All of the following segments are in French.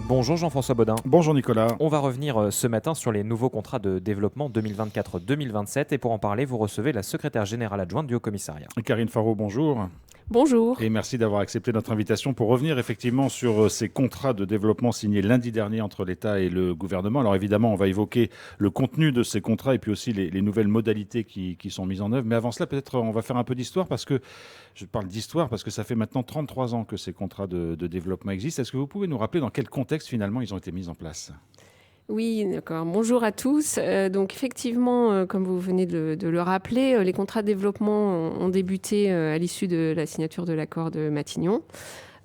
Bonjour Jean-François Bodin. Bonjour Nicolas. On va revenir ce matin sur les nouveaux contrats de développement 2024-2027 et pour en parler, vous recevez la secrétaire générale adjointe du Haut-Commissariat. Karine Faro, bonjour. Bonjour. Et merci d'avoir accepté notre invitation pour revenir effectivement sur ces contrats de développement signés lundi dernier entre l'État et le gouvernement. Alors évidemment, on va évoquer le contenu de ces contrats et puis aussi les nouvelles modalités qui sont mises en œuvre. Mais avant cela, peut-être on va faire un peu d'histoire parce que, je parle d'histoire parce que ça fait maintenant 33 ans que ces contrats de développement existent. Est-ce que vous pouvez nous rappeler dans quel contexte finalement ils ont été mis en place ? Oui, d'accord. Bonjour à tous. Donc effectivement, comme vous venez de le rappeler, les contrats de développement ont débuté à l'issue de la signature de l'accord de Matignon.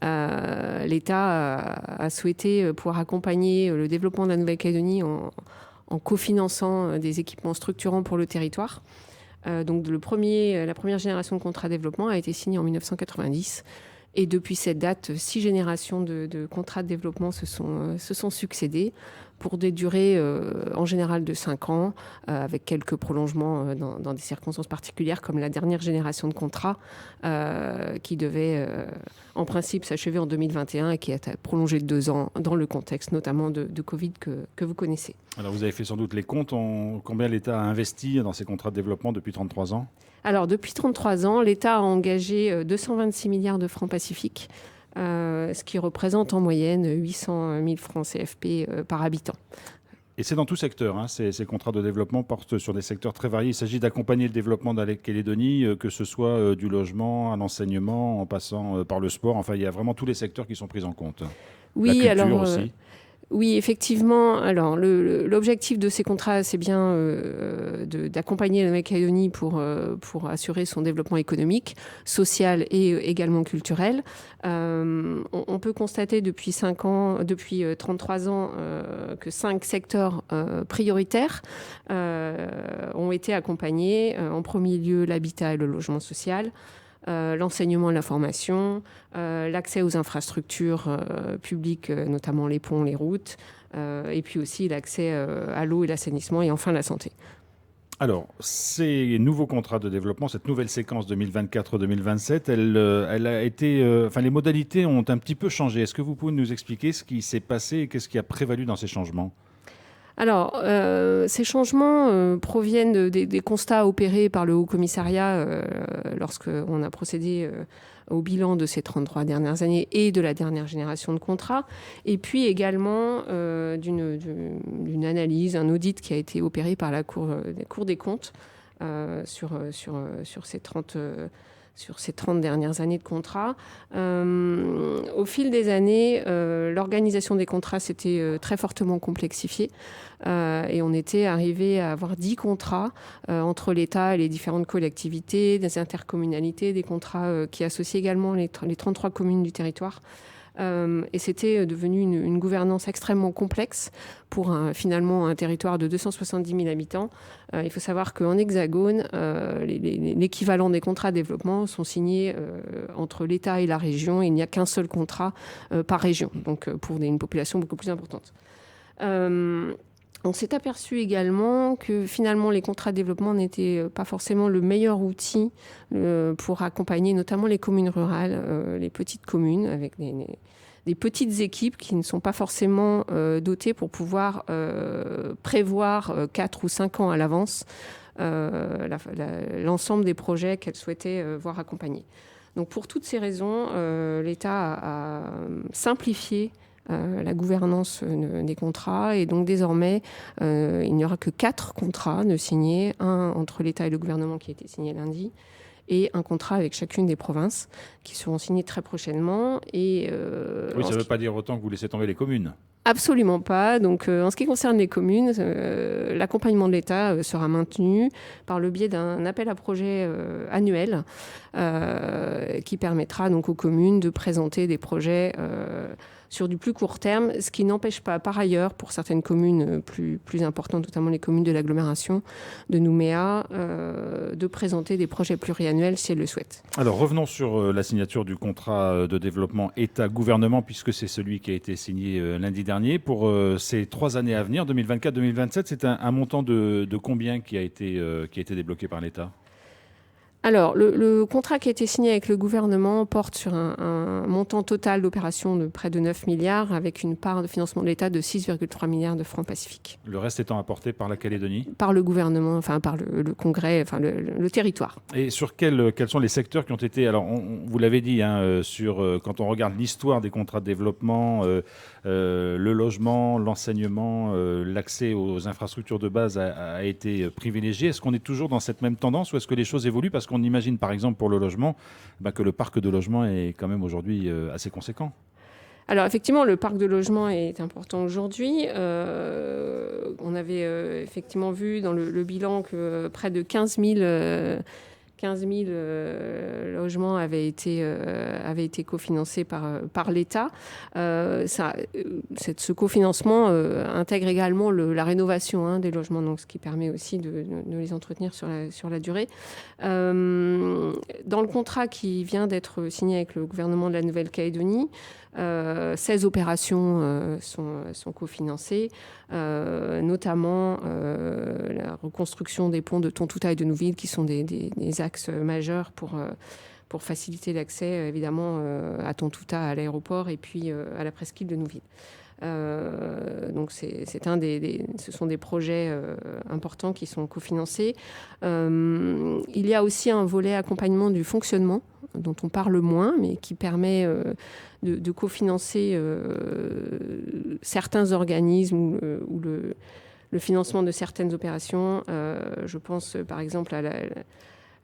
L'État a souhaité pouvoir accompagner le développement de la Nouvelle-Calédonie en cofinançant des équipements structurants pour le territoire. Donc la première génération de contrats de développement a été signée en 1990. Et depuis cette date, 6 générations de contrats de développement se sont succédés pour des durées en général de 5 ans, avec quelques prolongements dans des circonstances particulières, comme la dernière génération de contrats qui devait en principe s'achever en 2021 et qui a été prolongée de 2 ans dans le contexte notamment de Covid que vous connaissez. Alors vous avez fait sans doute les comptes, combien l'État a investi dans ces contrats de développement depuis 33 ans ? Alors, depuis 33 ans, l'État a engagé 226 milliards de francs Pacifiques, ce qui représente en moyenne 800 000 francs CFP par habitant. Et c'est dans tout secteur, hein, ces contrats de développement portent sur des secteurs très variés. Il s'agit d'accompagner le développement de la Calédonie, que ce soit du logement, à l'enseignement, en passant par le sport. Enfin, il y a vraiment tous les secteurs qui sont pris en compte. Oui, la culture alors, aussi. Oui, effectivement. Alors, l'objectif de ces contrats, c'est bien d'accompagner la Nouvelle-Calédonie pour assurer son développement économique, social et également culturel. On peut constater depuis 33 ans, que 5 secteurs prioritaires ont été accompagnés. En premier lieu, l'habitat et le logement social. L'enseignement et la formation, l'accès aux infrastructures publiques, notamment les ponts, les routes, et puis aussi l'accès à l'eau et l'assainissement, et enfin la santé. Alors, ces nouveaux contrats de développement, cette nouvelle séquence 2024-2027, elle a été, les modalités ont un petit peu changé. Est-ce que vous pouvez nous expliquer ce qui s'est passé et qu'est-ce qui a prévalu dans ces changements ? Alors, ces changements proviennent des constats opérés par le Haut-Commissariat lorsqu'on a procédé au bilan de ces 33 dernières années et de la dernière génération de contrats, et puis également d'une analyse, un audit qui a été opéré par la Cour des comptes sur ces 30 dernières années de contrats. Au fil des années, l'organisation des contrats s'était très fortement complexifiée et on était arrivé à avoir 10 contrats entre l'État et les différentes collectivités, des intercommunalités, des contrats qui associaient également les 33 communes du territoire. Et c'était devenu une gouvernance extrêmement complexe pour finalement un territoire de 270 000 habitants. Il faut savoir qu'en Hexagone, l'équivalent des contrats de développement sont signés entre l'État et la région. Il n'y a qu'un seul contrat par région, donc pour une population beaucoup plus importante. On s'est aperçu également que finalement les contrats de développement n'étaient pas forcément le meilleur outil pour accompagner notamment les communes rurales, les petites communes avec des petites équipes qui ne sont pas forcément dotées pour pouvoir prévoir 4 ou 5 ans à l'avance l'ensemble des projets qu'elles souhaitaient voir accompagnés. Donc pour toutes ces raisons, l'État a simplifié la gouvernance des contrats, et donc désormais il n'y aura que 4 contrats de signés, un entre l'État et le gouvernement qui a été signé lundi et un contrat avec chacune des provinces qui seront signés très prochainement. Oui, ça ne veut pas dire autant que vous laissez tomber les communes. Absolument pas. Donc, en ce qui concerne les communes, l'accompagnement de l'État sera maintenu par le biais d'un appel à projet annuel qui permettra donc aux communes de présenter des projets sur du plus court terme, ce qui n'empêche pas par ailleurs pour certaines communes plus importantes, notamment les communes de l'agglomération de Nouméa, de présenter des projets pluriannuels si elles le souhaitent. Alors revenons sur la signature du contrat de développement État-gouvernement, puisque c'est celui qui a été signé lundi dernier. Pour ces 3 années à venir, 2024-2027, c'est un montant de combien qui a été débloqué par l'État ? Alors, le contrat qui a été signé avec le gouvernement porte sur un montant total d'opérations de près de 9 milliards, avec une part de financement de l'État de 6,3 milliards de francs Pacifique. Le reste étant apporté par la Calédonie? Par le gouvernement, enfin par le Congrès, enfin le territoire. Et sur quels sont les secteurs qui ont été... Alors, vous l'avez dit, hein, quand on regarde l'histoire des contrats de développement, le logement, l'enseignement, l'accès aux infrastructures de base a été privilégié. Est-ce qu'on est toujours dans cette même tendance ou est-ce que les choses évoluent? Parce qu'on imagine, par exemple, pour le logement, que le parc de logement est quand même aujourd'hui assez conséquent. Alors effectivement, le parc de logement est important aujourd'hui. On avait effectivement vu dans le bilan que près de 15 000 logements avaient été cofinancés par l'État. Ce cofinancement intègre également la rénovation des logements, donc ce qui permet aussi de les entretenir sur la durée. Dans le contrat qui vient d'être signé avec le gouvernement de la Nouvelle-Calédonie, 16 opérations sont cofinancées, notamment la reconstruction des ponts de Tontouta et de Nouville, qui sont des axes majeurs pour faciliter l'accès, évidemment, à Tontouta, à l'aéroport, et puis à la presqu'île de Nouville. Donc ce sont des projets importants qui sont cofinancés. Il y a aussi un volet accompagnement du fonctionnement dont on parle moins, mais qui permet de cofinancer certains organismes ou le financement de certaines opérations. Je pense par exemple à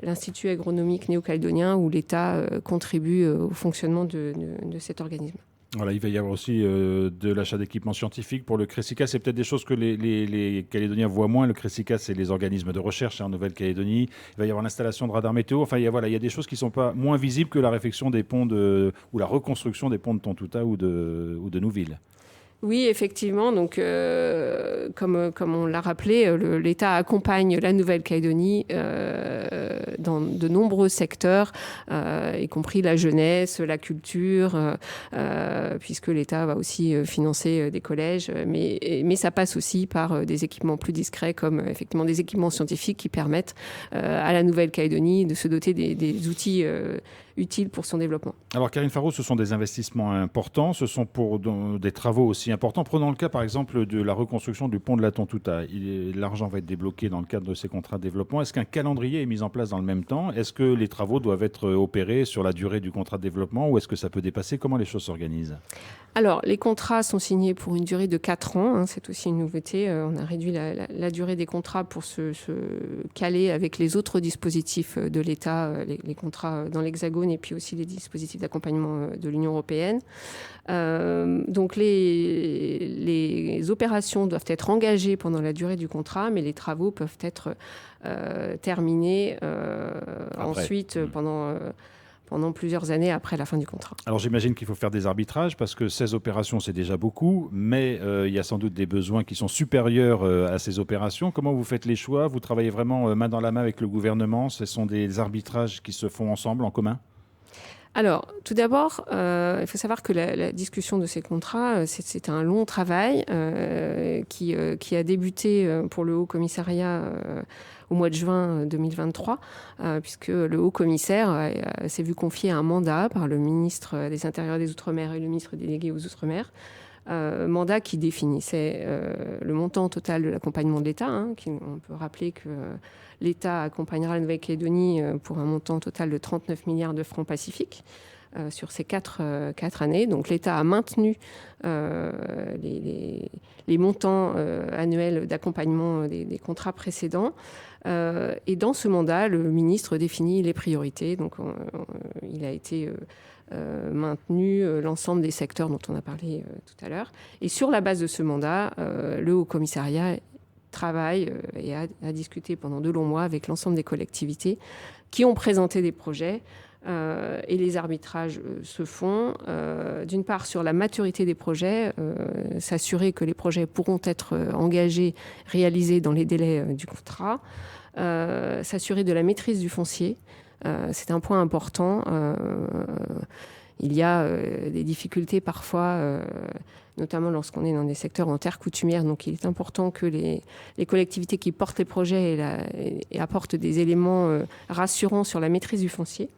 l'Institut agronomique néo-calédonien, où l'État contribue au fonctionnement de cet organisme. Voilà, il va y avoir aussi de l'achat d'équipements scientifiques pour le CRESICA. C'est peut-être des choses que les Calédoniens voient moins. Le CRESICA, c'est les organismes de recherche en Nouvelle-Calédonie. Il va y avoir l'installation de radars météo. Enfin, il y a des choses qui ne sont pas moins visibles que la réfection des ponts ou la reconstruction des ponts de Tontouta ou de Nouville. Oui, effectivement. Donc, comme on l'a rappelé, l'État accompagne la Nouvelle-Calédonie dans de nombreux secteurs, y compris la jeunesse, la culture, puisque l'État va aussi financer des collèges. Mais ça passe aussi par des équipements plus discrets, comme effectivement des équipements scientifiques qui permettent à la Nouvelle-Calédonie de se doter des outils utiles pour son développement. Alors, Karine Faraud, ce sont des investissements importants, ce sont pour des travaux aussi importants. Prenons le cas, par exemple, de la reconstruction du pont de la Tontouta. L'argent va être débloqué dans le cadre de ces contrats de développement. Est-ce qu'un calendrier est mis en place dans le même temps? Est-ce que les travaux doivent être opérés sur la durée du contrat de développement ou est-ce que ça peut dépasser? Comment les choses s'organisent? Alors, les contrats sont signés pour une durée de 4 ans. C'est aussi une nouveauté. On a réduit la durée des contrats pour se caler avec les autres dispositifs de l'État, les contrats dans l'Hexagone et puis aussi les dispositifs d'accompagnement de l'Union européenne. Donc, les opérations doivent être engagées pendant la durée du contrat, mais les travaux peuvent être terminés ensuite pendant plusieurs années après la fin du contrat. Alors j'imagine qu'il faut faire des arbitrages parce que 16 opérations, c'est déjà beaucoup, mais il y a sans doute des besoins qui sont supérieurs à ces opérations. Comment vous faites les choix? Vous travaillez vraiment main dans la main avec le gouvernement? Ce sont des arbitrages qui se font ensemble, en commun? Alors, tout d'abord, il faut savoir que la discussion de ces contrats, c'est un long travail qui a débuté pour le Haut-Commissariat au mois de juin 2023, puisque le Haut-Commissaire s'est vu confier un mandat par le ministre des Intérieurs et des Outre-mer et le ministre délégué aux Outre-mer, mandat qui définissait le montant total de l'accompagnement de l'État. On peut rappeler que l'État accompagnera la Nouvelle-Calédonie pour un montant total de 39 milliards de francs Pacifique sur ces 4 années. Donc l'État a maintenu les montants annuels d'accompagnement des contrats précédents. Et dans ce mandat, le ministre définit les priorités. Donc il a été maintenu l'ensemble des secteurs dont on a parlé tout à l'heure. Et sur la base de ce mandat, le Haut-Commissariat travaille et a discuté pendant de longs mois avec l'ensemble des collectivités qui ont présenté des projets. Et les arbitrages se font, d'une part, sur la maturité des projets, s'assurer que les projets pourront être engagés, réalisés dans les délais du contrat, s'assurer de la maîtrise du foncier. C'est un point important. Il y a des difficultés parfois notamment lorsqu'on est dans des secteurs en terre coutumière. Donc il est important que les collectivités qui portent les projets et apportent des éléments rassurants sur la maîtrise du foncier.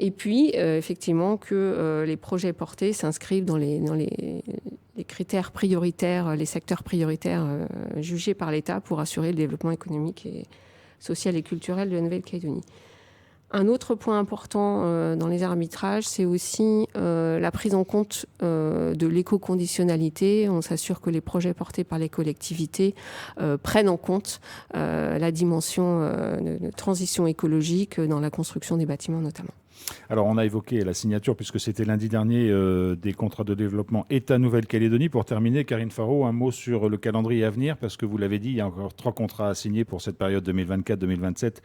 Et puis, effectivement, que les projets portés s'inscrivent dans les critères prioritaires, les secteurs prioritaires jugés par l'État pour assurer le développement économique, et social et culturel de la Nouvelle-Calédonie. Un autre point important dans les arbitrages, c'est aussi la prise en compte de l'éco-conditionnalité. On s'assure que les projets portés par les collectivités prennent en compte la dimension de transition écologique dans la construction des bâtiments notamment. Alors, on a évoqué la signature, puisque c'était lundi dernier, des contrats de développement État Nouvelle-Calédonie. Pour terminer, Karine Faraud, un mot sur le calendrier à venir, parce que vous l'avez dit, il y a encore 3 contrats à signer pour cette période 2024-2027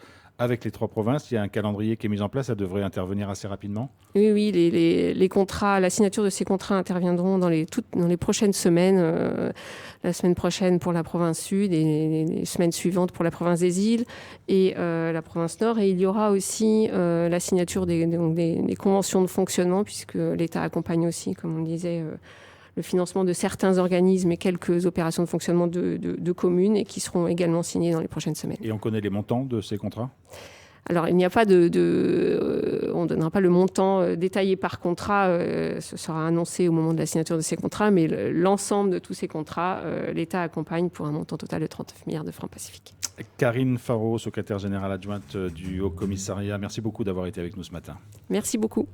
avec les 3 provinces. Il y a un calendrier qui est mis en place, ça devrait intervenir assez rapidement. Oui, les contrats, la signature de ces contrats interviendront dans les prochaines semaines. La semaine prochaine pour la province Sud et les semaines suivantes pour la province des Îles et la province Nord. Et il y aura aussi la signature des conventions de fonctionnement, puisque l'État accompagne aussi, comme on le disait, le financement de certains organismes et quelques opérations de fonctionnement de communes, et qui seront également signées dans les prochaines semaines. Et on connaît les montants de ces contrats ? Alors, il n'y a pas on ne donnera pas le montant détaillé par contrat, ce sera annoncé au moment de la signature de ces contrats, mais l'ensemble de tous ces contrats, l'État accompagne pour un montant total de 39 milliards de francs Pacifique. Karine Faraud, secrétaire générale adjointe du Haut Commissariat, merci beaucoup d'avoir été avec nous ce matin. Merci beaucoup.